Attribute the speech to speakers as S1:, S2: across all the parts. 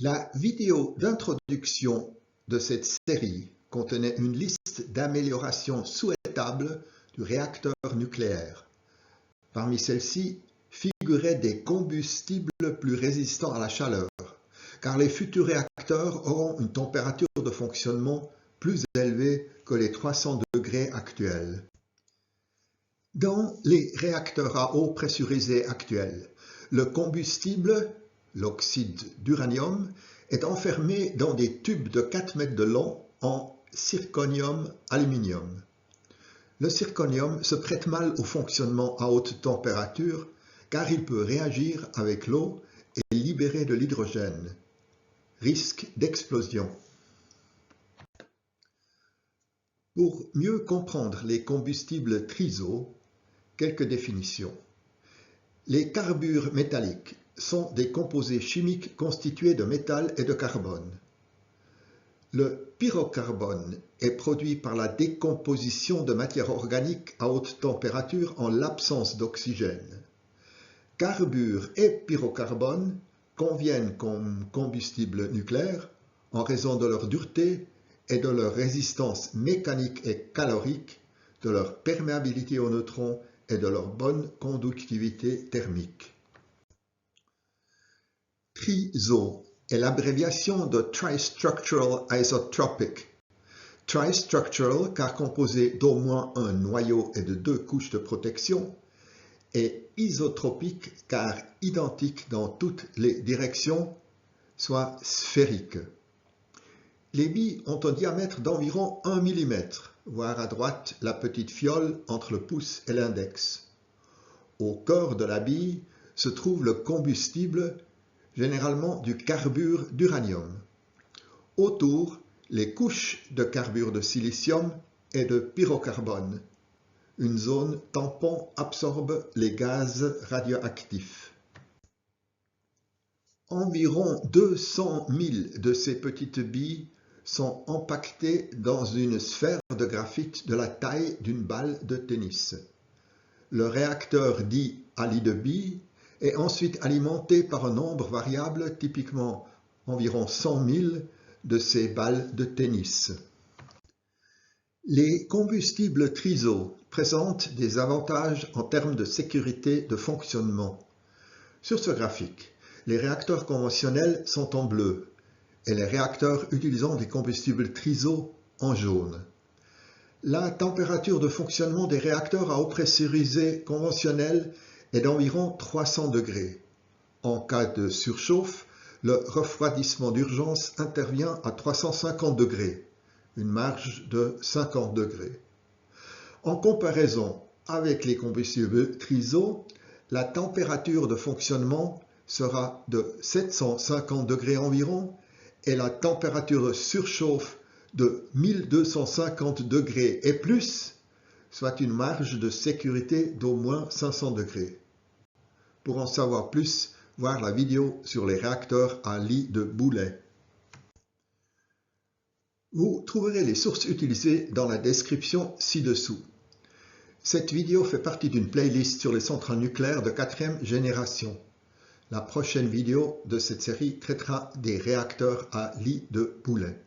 S1: La vidéo d'introduction de cette série contenait une liste d'améliorations souhaitables du réacteur nucléaire. Parmi celles-ci figuraient des combustibles plus résistants à la chaleur, car les futurs réacteurs auront une température de fonctionnement plus élevée que les 300 degrés actuels. Dans les réacteurs à eau pressurisés actuels, le combustible, l'oxyde d'uranium, est enfermé dans des tubes de 4 mètres de long en zirconium-aluminium. Le zirconium se prête mal au fonctionnement à haute température car il peut réagir avec l'eau et libérer de l'hydrogène. Risque d'explosion. Pour mieux comprendre les combustibles TRISO, quelques définitions. Les carbures métalliques sont des composés chimiques constitués de métal et de carbone. Le pyrocarbone est produit par la décomposition de matières organiques à haute température en l'absence d'oxygène. Carbure et pyrocarbone conviennent comme combustible nucléaire en raison de leur dureté et de leur résistance mécanique et calorique, de leur perméabilité aux neutrons et de leur bonne conductivité thermique. TRISO est l'abréviation de Tristructural Isotropic. Tristructural car composé d'au moins un noyau et de 2 couches de protection, et isotropique car identique dans toutes les directions, soit sphérique. Les billes ont un diamètre d'environ 1 mm, voire à droite la petite fiole entre le pouce et l'index. Au corps de la bille se trouve le combustible, généralement du carbure d'uranium. Autour, les couches de carbure de silicium et de pyrocarbone. Une zone tampon absorbe les gaz radioactifs. Environ 200 000 de ces petites billes sont empaquetées dans une sphère de graphite de la taille d'une balle de tennis. Le réacteur dit à lit de billes est ensuite alimenté par un nombre variable, typiquement environ 100 000 de ces balles de tennis. Les combustibles TRISO présentent des avantages en termes de sécurité de fonctionnement. Sur ce graphique, les réacteurs conventionnels sont en bleu et les réacteurs utilisant des combustibles TRISO en jaune. La température de fonctionnement des réacteurs à eau pressurisée conventionnels est d'environ 300 degrés. En cas de surchauffe, le refroidissement d'urgence intervient à 350 degrés, une marge de 50 degrés. En comparaison avec les combustibles TRISO, la température de fonctionnement sera de 750 degrés environ et la température de surchauffe de 1250 degrés et plus, soit une marge de sécurité d'au moins 500 degrés. Pour en savoir plus, voir la vidéo sur les réacteurs à lit de boulet. Vous trouverez les sources utilisées dans la description ci-dessous. Cette vidéo fait partie d'une playlist sur les centrales nucléaires de 4e génération. La prochaine vidéo de cette série traitera des réacteurs à lit de boulet.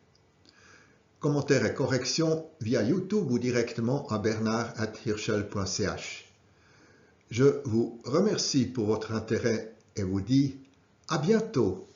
S1: Commentaires et corrections via YouTube ou directement à bernard@hirschel.ch. Je vous remercie pour votre intérêt et vous dis à bientôt.